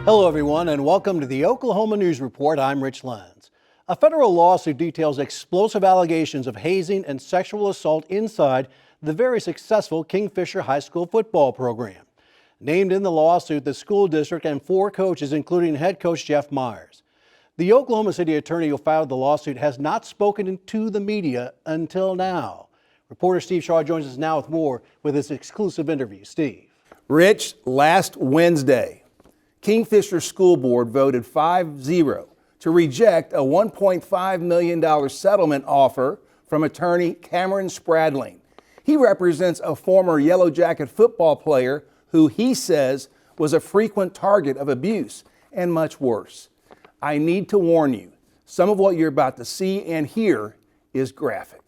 Hello, everyone, and welcome to the Oklahoma News Report. I'm Rich Lenz. A federal lawsuit details explosive allegations of hazing and sexual assault inside the very successful Kingfisher High School football program. Named in the lawsuit, the school district and 4 coaches, including head coach Jeff Myers. The Oklahoma City attorney who filed the lawsuit has not spoken to the media until now. Reporter Steve Shaw joins us now with more with this exclusive interview. Steve. Rich, last Wednesday, Kingfisher School Board voted 5-0 to reject a $1.5 million settlement offer from attorney Cameron Spradling. He represents a former Yellow Jacket football player who he says was a frequent target of abuse and much worse. I need to warn you, some of what you're about to see and hear is graphic.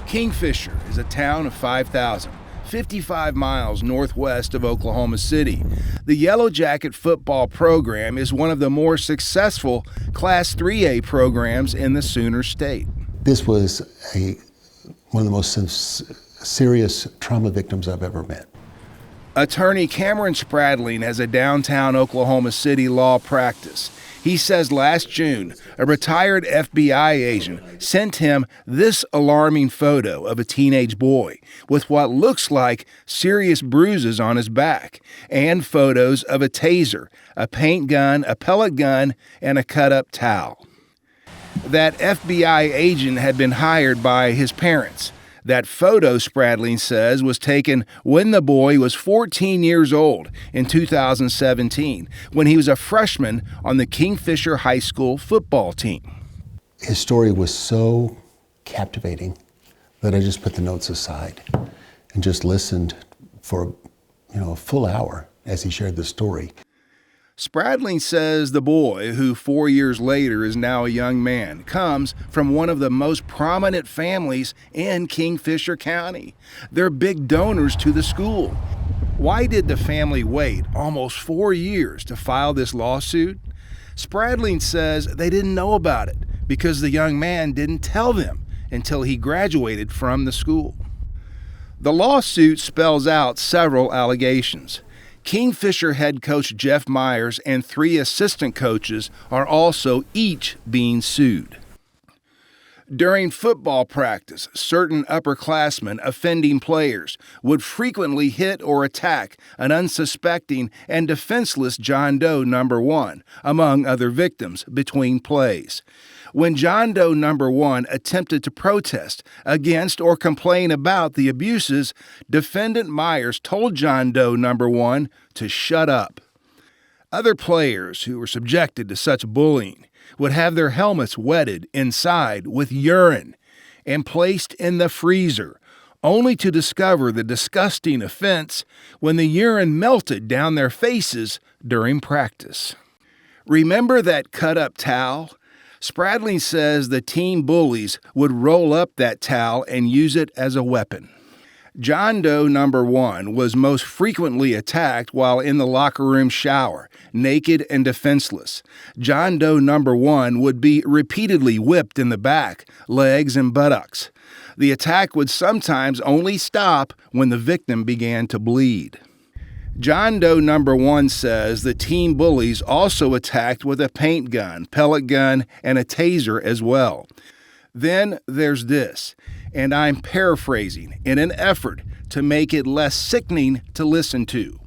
Kingfisher is a town of 5,000. 55 miles northwest of Oklahoma City. The Yellow Jacket football program is one of the more successful Class 3A programs in the Sooner State. This was one of the most serious trauma victims I've ever met. Attorney Cameron Spradling has a downtown Oklahoma City law practice. He says last June, a retired FBI agent sent him this alarming photo of a teenage boy with what looks like serious bruises on his back, and photos of a taser, a paint gun, a pellet gun, and a cut-up towel. That FBI agent had been hired by his parents. That photo, Spradling says, was taken when the boy was 14 years old in 2017, when he was a freshman on the Kingfisher High School football team. His story was so captivating that I just put the notes aside and just listened for, a full hour as he shared the story. Spradling says the boy, who 4 years later is now a young man, comes from one of the most prominent families in Kingfisher County. They're big donors to the school. Why did the family wait almost 4 years to file this lawsuit? Spradling says they didn't know about it because the young man didn't tell them until he graduated from the school. The lawsuit spells out several allegations. Kingfisher head coach Jeff Myers and 3 assistant coaches are also each being sued. During football practice, certain upperclassmen offending players would frequently hit or attack an unsuspecting and defenseless John Doe number 1, among other victims, between plays. When John Doe number 1 attempted to protest against or complain about the abuses, defendant Myers told John Doe number 1 to shut up. Other players who were subjected to such bullying would have their helmets wetted inside with urine and placed in the freezer, only to discover the disgusting offense when the urine melted down their faces during practice. Remember that cut-up towel? Spradling says the team bullies would roll up that towel and use it as a weapon. John Doe number 1 was most frequently attacked while in the locker room shower, naked and defenseless. John Doe number 1 would be repeatedly whipped in the back, legs, and buttocks. The attack would sometimes only stop when the victim began to bleed. John Doe number 1 says the team bullies also attacked with a paint gun, pellet gun, and a taser as well. Then there's this, and I'm paraphrasing in an effort to make it less sickening to listen to.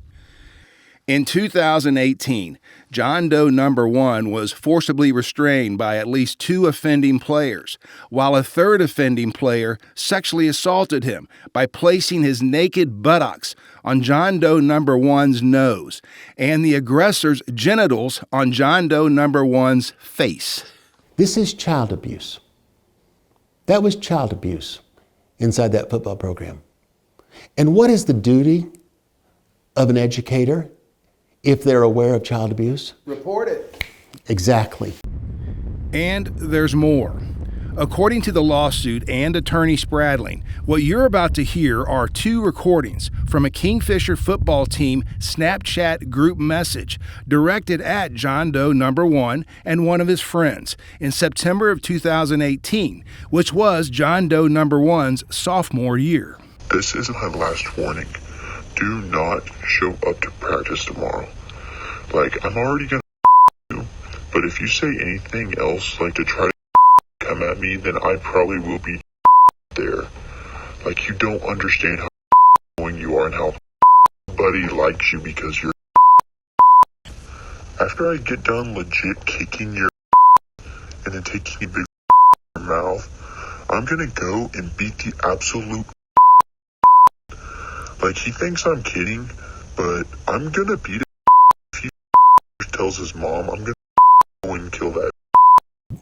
In 2018, John Doe number 1 was forcibly restrained by at least 2 offending players, while a third offending player sexually assaulted him by placing his naked buttocks on John Doe number 1's nose and the aggressor's genitals on John Doe number 1's face. This is child abuse. That was child abuse inside that football program. And what is the duty of an educator if they're aware of child abuse? Report it. Exactly. And there's more. According to the lawsuit and attorney Spradling, what you're about to hear are 2 recordings from a Kingfisher football team Snapchat group message directed at John Doe number 1 and one of his friends in September of 2018, which was John Doe number 1's sophomore year. This isn't my last warning. do not show up to practice tomorrow. Like, I'm already gonna you, but if you say anything else, like to try to come at me, then I probably will be there. Like, you don't understand how annoying you are and how nobody likes you because you're. After I get done legit kicking your and then taking a big mouth, I'm gonna go and beat the absolute. Like, he thinks I'm kidding, but I'm gonna beat it. If he tells his mom, I'm gonna go and kill that.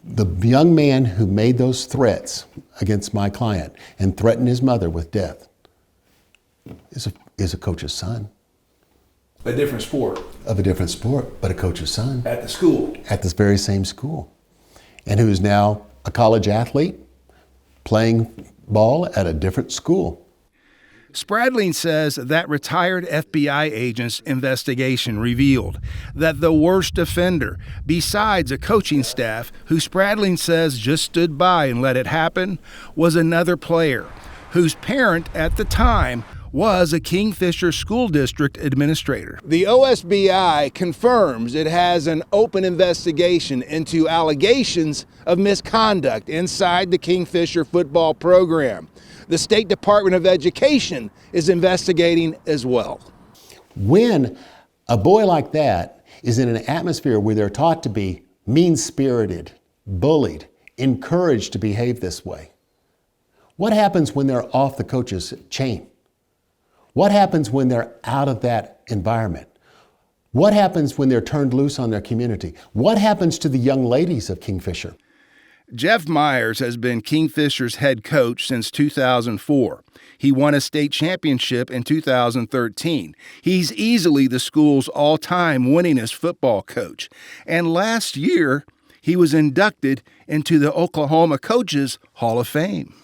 The young man who made those threats against my client and threatened his mother with death is a coach's son. A different sport. Of a different sport, but a coach's son. At the school. At this very same school. And who is now a college athlete playing ball at a different school. Spradling says that retired FBI agent's investigation revealed that the worst offender, besides a coaching staff who Spradling says just stood by and let it happen, was another player whose parent at the time was a Kingfisher School District administrator. The OSBI confirms it has an open investigation into allegations of misconduct inside the Kingfisher football program. The State Department of Education is investigating as well. When a boy like that is in an atmosphere where they're taught to be mean-spirited, bullied, encouraged to behave this way, what happens when they're off the coach's chain? What happens when they're out of that environment? What happens when they're turned loose on their community? What happens to the young ladies of Kingfisher? Jeff Myers has been Kingfisher's head coach since 2004. He won a state championship in 2013. He's easily the school's all-time winningest football coach. And last year, he was inducted into the Oklahoma Coaches Hall of Fame.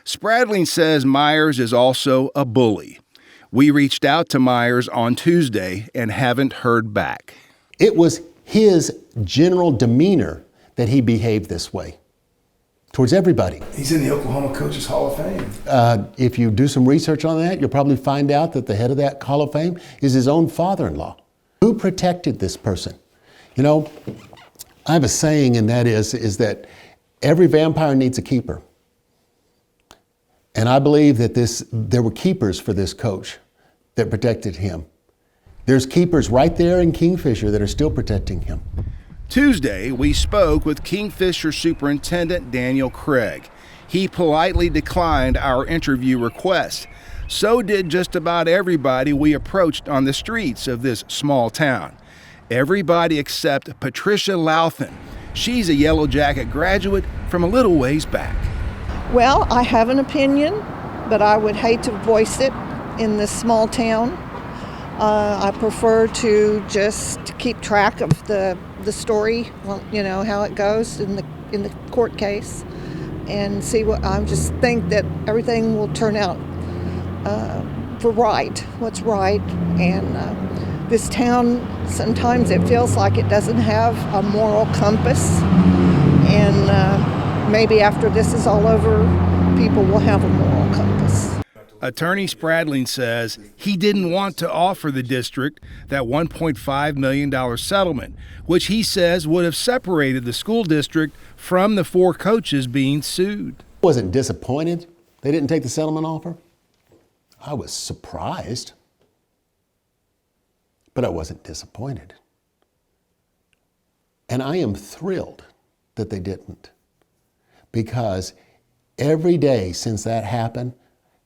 Spradling says Myers is also a bully. We reached out to Myers on Tuesday and haven't heard back. It was his general demeanor that he behaved this way towards everybody. He's in the Oklahoma Coaches Hall of Fame. If you do some research on that, you'll probably find out that the head of that Hall of Fame is his own father-in-law. Who protected this person? You know, I have a saying, and that is that every vampire needs a keeper. And I believe that there were keepers for this coach that protected him. There's keepers right there in Kingfisher that are still protecting him. Tuesday, we spoke with Kingfisher Superintendent Daniel Craig. He politely declined our interview request. So did just about everybody we approached on the streets of this small town. Everybody except Patricia Louthan. She's a Yellow Jacket graduate from a little ways back. Well, I have an opinion, but I would hate to voice it in this small town. I prefer to just keep track of the story, well, you know, how it goes in the court case, and see what. I just think that everything will turn out for what's right, and this town, sometimes it feels like it doesn't have a moral compass, and maybe after this is all over, people will have a moral compass. Attorney Spradling says he didn't want to offer the district that $1.5 million settlement, which he says would have separated the school district from the 4 coaches being sued. I wasn't disappointed they didn't take the settlement offer. I was surprised, but I wasn't disappointed. And I am thrilled that they didn't, because every day since that happened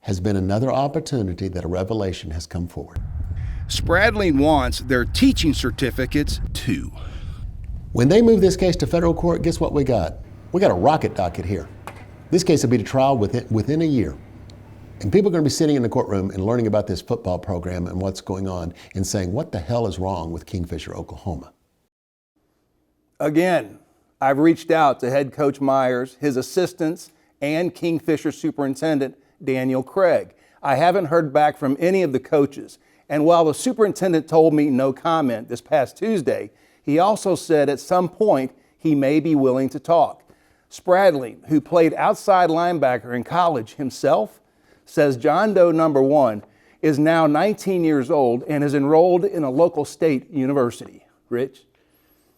has been another opportunity that a revelation has come forward. Spradling wants their teaching certificates too. When they move this case to federal court, guess what we got? We got a rocket docket here. This case will be to trial within a year. And people are going to be sitting in the courtroom and learning about this football program and what's going on and saying, what the hell is wrong with Kingfisher, Oklahoma? Again, I've reached out to head coach Myers, his assistants, and Kingfisher Superintendent Daniel Craig. I haven't heard back from any of the coaches. And while the superintendent told me no comment this past Tuesday, he also said at some point he may be willing to talk. Spradling, who played outside linebacker in college himself, says John Doe number 1 is now 19 years old and is enrolled in a local state university. Rich?